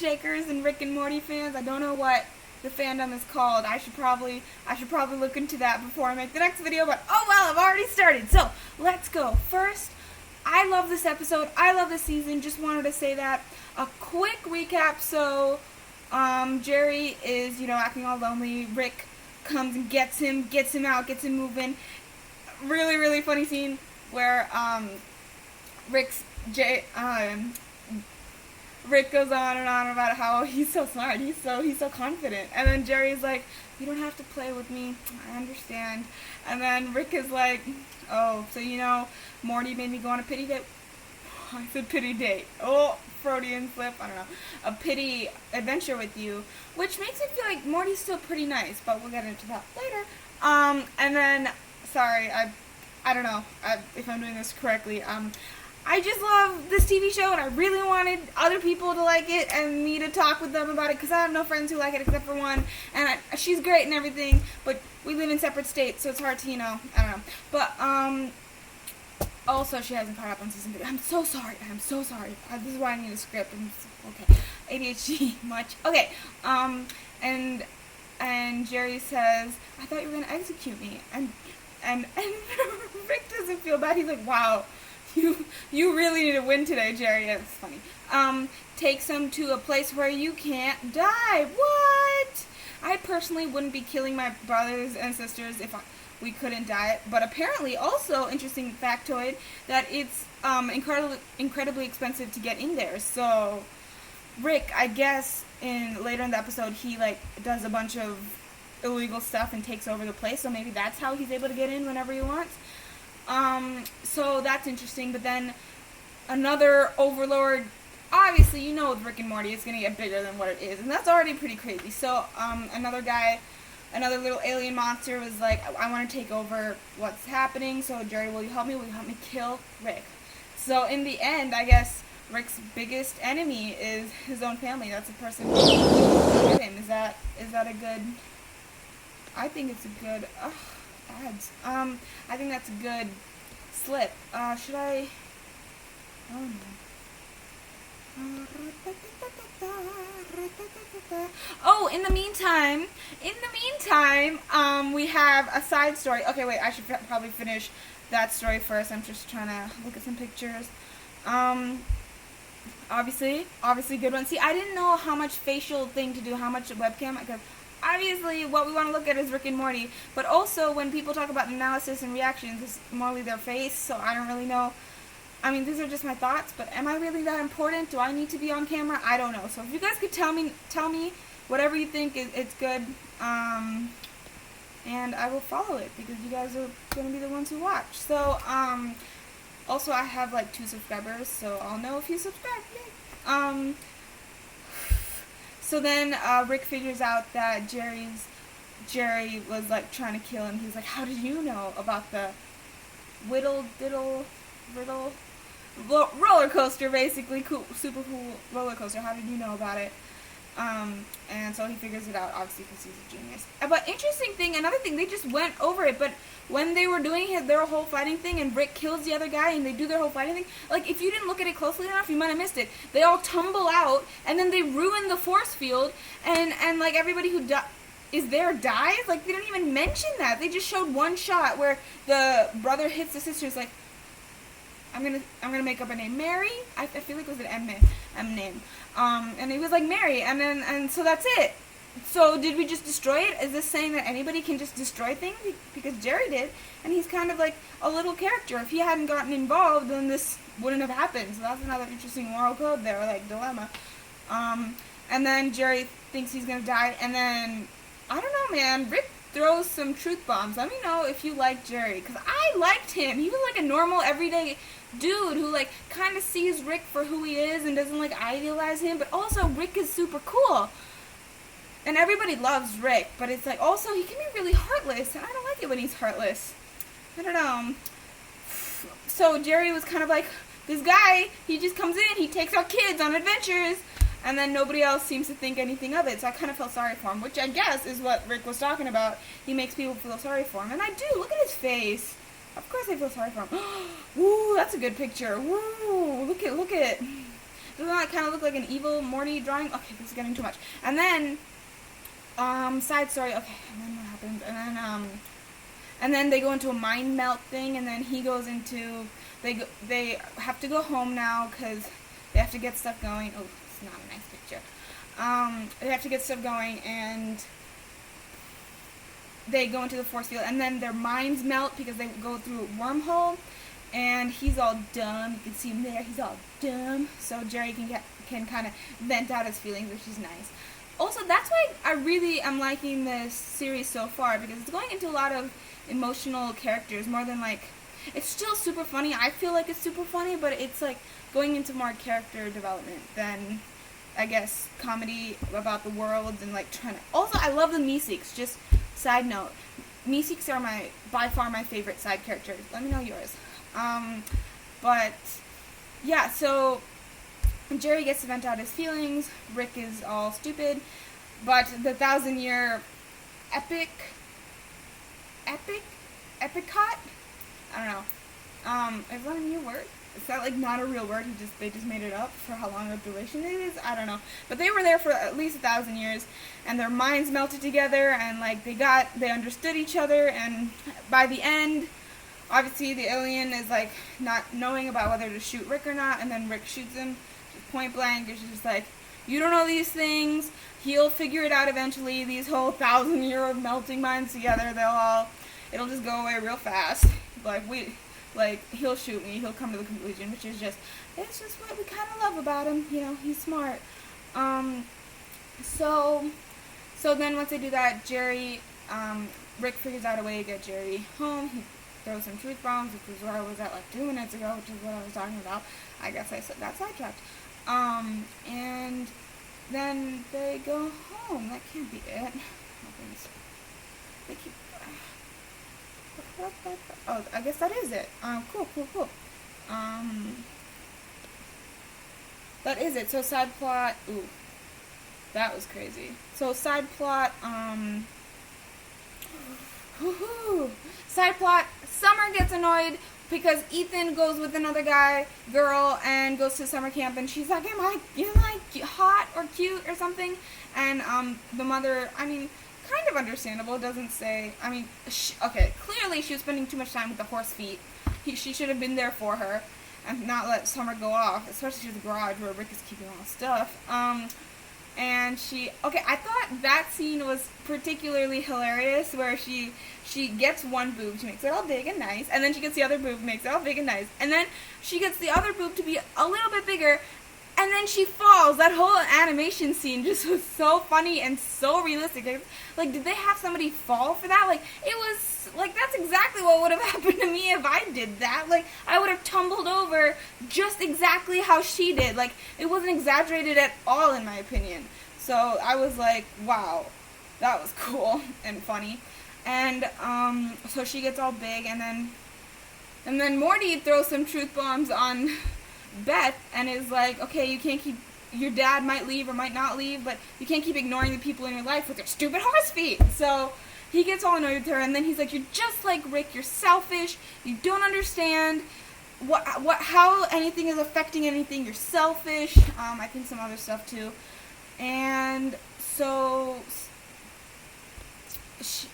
Shakers and Rick and Morty fans. I don't know what the fandom is called. I should probably look into that before I make the next video, but oh well, I've already started. So, let's go. First, I love this episode. I love this season. Just wanted to say that. A quick recap. So, Jerry is, acting all lonely. Rick comes and gets him out, gets him moving. Really, really funny scene where, Rick goes on and on about how he's so smart, he's so confident, and then Jerry's like, you don't have to play with me, I understand. And then Rick is like, oh, so Morty made me go on a pity date. I said pity date. Oh, Freudian slip, I don't know. A pity adventure with you, which makes me feel like Morty's still pretty nice, but we'll get into that later. And then, sorry, I don't know if I'm doing this correctly. I just love this TV show, and I really wanted other people to like it and me to talk with them about it, because I have no friends who like it except for one, and she's great and everything, but we live in separate states, so it's hard to, I don't know. But, also, she hasn't caught up on season 3. I'm so sorry. This is why I need a script. Okay. ADHD much. Okay. And Jerry says, I thought you were going to execute me. And Rick doesn't feel bad. He's like, wow. You really need to win today, Jerry. It's funny. Takes him to a place where you can't die. What? I personally wouldn't be killing my brothers and sisters if we couldn't die. But apparently, also interesting factoid, that it's incredibly expensive to get in there. So Rick, I guess, later in the episode, he does a bunch of illegal stuff and takes over the place. So maybe that's how he's able to get in whenever he wants. So that's interesting, but then another overlord, obviously, with Rick and Morty, it's gonna get bigger than what it is, and that's already pretty crazy. So, another little alien monster was like, I want to take over what's happening, so Jerry, will you help me? Will you help me kill Rick? So, in the end, I guess Rick's biggest enemy is his own family. That's the person who killed him. Is that a good, I think it's a good, ads. I think that's a good slip. Should I? Oh no. Oh, in the meantime, we have a side story. Okay, wait, I should probably finish that story first. I'm just trying to look at some pictures. Obviously, good one. See, I didn't know how much facial thing to do, how much webcam, because obviously what we want to look at is Rick and Morty, but also when people talk about analysis and reactions, it's mostly their face, so I don't really know. I mean, these are just my thoughts, but am I really that important? Do I need to be on camera? I don't know. So if you guys could tell me whatever you think it's good, and I will follow it, because you guys are going to be the ones who watch. So, also I have 2 subscribers, so I'll know if you subscribe. Yay. So then Rick figures out that Jerry was trying to kill him. He's like, how did you know about the riddle roller coaster, basically super cool roller coaster? How did you know about it? And so he figures it out, obviously, because he's a genius. But interesting thing, another thing, they just went over it, but when they were doing their whole fighting thing, and Rick kills the other guy, and they do their whole fighting thing, if you didn't look at it closely enough, you might have missed it. They all tumble out, and then they ruin the force field, and everybody who is there dies. They didn't even mention that. They just showed one shot where the brother hits the sister. It's like, I'm gonna make up a name, Mary. I feel like it was an M name. And he was like Mary, and so that's it. So did we just destroy it? Is this saying that anybody can just destroy things? Because Jerry did, and he's kind of like a little character. If he hadn't gotten involved, then this wouldn't have happened. So that's another interesting moral code there, dilemma. And then Jerry thinks he's gonna die, and then I don't know, man. Rick throws some truth bombs. Let me know if you like Jerry, because I liked him. He was a normal, everyday dude who kind of sees Rick for who he is and doesn't idealize him, but also Rick is super cool. And everybody loves Rick, but it's also he can be really heartless, and I don't like it when he's heartless. I don't know. So Jerry was kind of this guy, he just comes in, he takes our kids on adventures, and then nobody else seems to think anything of it. So I kind of felt sorry for him, which I guess is what Rick was talking about. He makes people feel sorry for him, and I do. Look at his face. Of course I feel sorry for him. Ooh, that's a good picture. Ooh, look at. doesn't that kind of look like an evil Morty drawing? Okay, this is getting too much. And then, side story, okay, and then what happens? And then they go into a mind melt thing, and then he goes into, they have to go home now, because they have to get stuff going. Oh, it's not a nice picture. They have to get stuff going, and they go into the force field, and then their minds melt because they go through a wormhole, and he's all dumb. You can see him there. He's all dumb. So Jerry can kind of vent out his feelings, which is nice. Also, that's why I really am liking this series so far, because it's going into a lot of emotional characters more than like, it's still super funny. I feel like it's super funny, but it's like going into more character development than, I guess, comedy about the world and like trying to. Also, I love the Meeseeks. Just side note, Meeseeks are by far my favorite side characters. Let me know yours. But yeah, so Jerry gets to vent out his feelings. Rick is all stupid, but the 1,000-year epicot. I don't know. Is that a new word? Is that like not a real word? They just made it up for how long of duration it is? I don't know. But they were there for at least 1,000 years, and their minds melted together, and like they understood each other, and by the end, obviously the alien is like not knowing about whether to shoot Rick or not, and then Rick shoots him point blank. It's just like, you don't know these things. He'll figure it out eventually. These whole 1,000-year melting minds together, it'll just go away real fast. He'll shoot me. He'll come to the conclusion, which is it's just what we kind of love about him. You know, he's smart. So then once they do that, Rick figures out a way to get Jerry home. He throws some truth bombs, which was where I was at like 2 minutes ago, which is what I was talking about. I guess I got sidetracked. And then they go home. That can't be it. They keep. Oh, I guess that is it. Cool. That is it. So side plot. Ooh, that was crazy. So side plot. Side plot. Summer gets annoyed because Ethan goes with another girl, and goes to summer camp, and she's like, you like hot or cute or something? And the mother, I mean, kind of understandable, doesn't say, I mean, okay, clearly she was spending too much time with the horse feet. She should have been there for her and not let Summer go off, especially to the garage where Rick is keeping all the stuff. And I thought that scene was particularly hilarious, where she gets one boob, she makes it all big and nice, and then she gets the other boob, makes it all big and nice, and then she gets the other boob to be a little bit bigger, and then she falls. That whole animation scene just was so funny and so realistic. Like, did they have somebody fall for that? Like, it was, like, that's exactly what would have happened to me if I did that. Like, I would have tumbled over just exactly how she did. Like, it wasn't exaggerated at all, in my opinion. So, I was like, wow, that was cool and funny. And, so she gets all big, and then Morty throws some truth bombs on Beth, and is like, okay, you can't keep, your dad might leave or might not leave, but you can't keep ignoring the people in your life with their stupid horse feet. So he gets all annoyed with her, and then he's like, you're just like Rick, you're selfish, you don't understand how anything is affecting anything, you're selfish. I think some other stuff too. And so this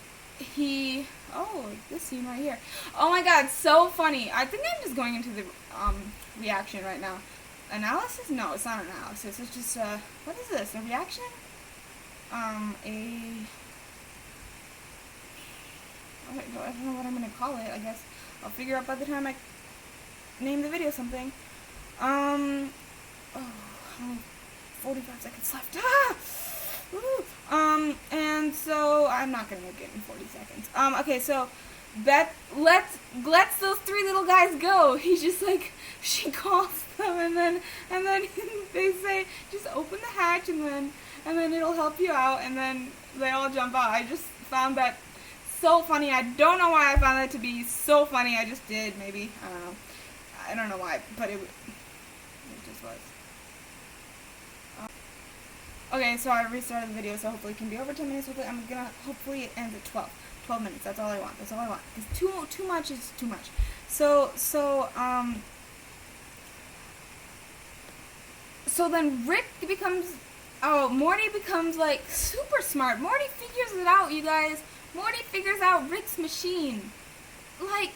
scene right here. Oh my god, so funny. I think I'm just going into the reaction right now. Analysis? No, it's not analysis. It's just what is this? A reaction? I don't know what I'm gonna call it. I guess I'll figure out by the time I name the video something. 45 seconds left. And so I'm not gonna make it in 40 seconds. Okay, so Beth lets those 3 little guys go. He's just like, she calls them, and then they say, just open the hatch, and then it'll help you out, and then they all jump out. I just found that so funny. I don't know why I found that to be so funny. I just did, maybe. I don't know. I don't know why, but it just was. Okay, so I restarted the video, so hopefully it can be over 10 minutes. Hopefully it ends at 12 minutes. That's all I want. Because too much is too much. So so then Morty becomes like super smart. Morty figures it out, you guys. Morty figures out Rick's machine. Like,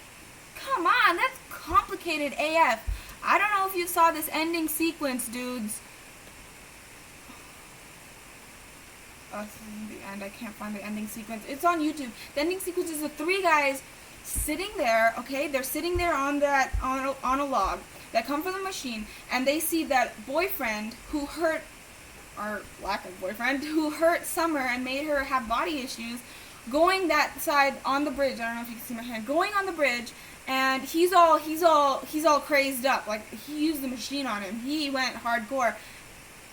come on, that's complicated AF. I don't know if you saw this ending sequence, dudes. Oh, this isn't the end. I can't find the ending sequence. It's on YouTube. The ending sequence is the three guys sitting there, okay? They're sitting there on a log that come from the machine, and they see that boyfriend who hurt, or lack of boyfriend, who hurt Summer and made her have body issues, going that side on the bridge. I don't know if you can see my hand. Going on the bridge, and he's all crazed up. Like, he used the machine on him. He went hardcore.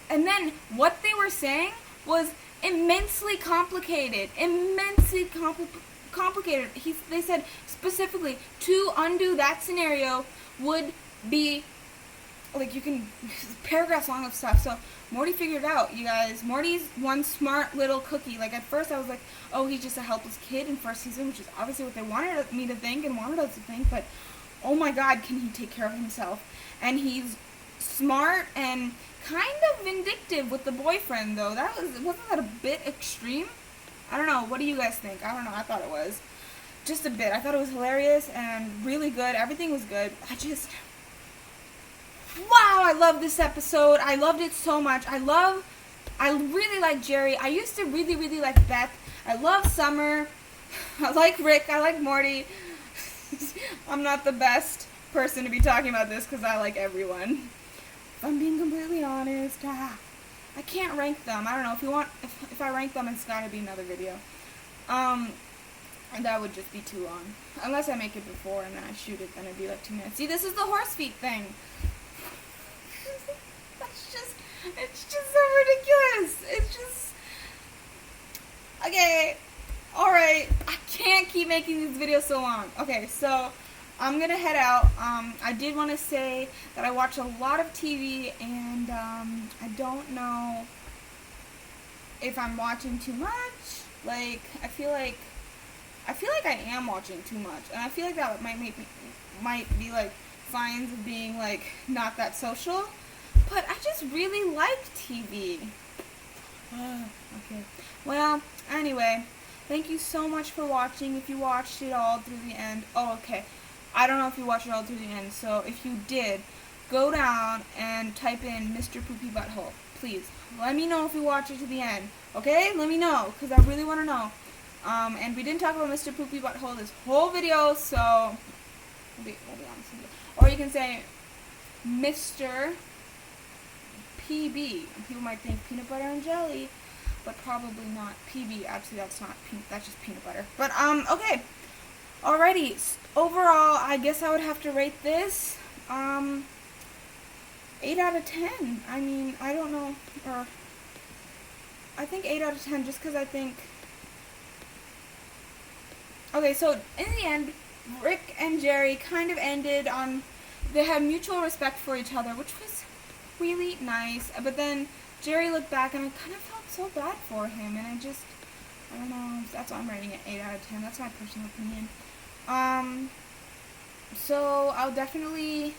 And then what they were saying was immensely complicated. Complicated. They said specifically to undo that scenario would be like, you can paragraphs long of stuff. So Morty figured it out, you guys. Morty's one smart little cookie. Like, at first I was like, oh, he's just a helpless kid in first season, which is obviously what they wanted me to think and wanted us to think, but oh my god, can he take care of himself. And he's smart and kind of vindictive with the boyfriend, though. Wasn't that a bit extreme? I don't know. What do you guys think? I don't know. I thought it was just a bit. I thought it was hilarious and really good. Everything was good. Wow, I love this episode. I loved it so much. I really like Jerry. I used to really, really like Beth. I love Summer. I like Rick. I like Morty. I'm not the best person to be talking about this because I like everyone. If I'm being completely honest, I can't rank them. I don't know. If I rank them, it's gotta be another video. And that would just be too long. Unless I make it before and then I shoot it, then it'd be like 2 minutes. See, this is the horse feet thing. It's just so ridiculous. It's just, okay, alright, I can't keep making these videos so long. Okay, so I'm gonna head out. I did want to say that I watch a lot of TV, and I don't know if I'm watching too much. Like, I feel like I am watching too much, and I feel like that might be like signs of being like not that social. But I just really like TV. Okay. Well, anyway, thank you so much for watching. If you watched it all through the end. Oh, okay. I don't know if you watched it all through the end. So if you did, go down and type in Mr. Poopy Butthole. Please. Let me know if you watched it to the end. Okay? Let me know, because I really want to know. And we didn't talk about Mr. Poopy Butthole this whole video, so we'll be honest. Or you can say Mr. PB. And people might think peanut butter and jelly, but probably not. PB, actually that's just peanut butter. But okay. Alrighty. Overall, I guess I would have to rate this 8 out of 10. I mean, I don't know, or I think 8 out of 10 just because I think. Okay, so in the end, Rick and Jerry kind of ended on, they had mutual respect for each other, which was really nice. But then Jerry looked back and I kind of felt so bad for him, and I don't know, that's why I'm rating it 8 out of 10. That's my personal opinion. So I'll definitely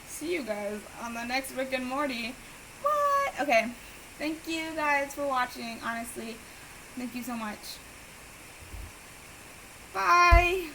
see you guys on the next Rick and Morty. What? Okay. Thank you guys for watching, honestly. Thank you so much. Bye.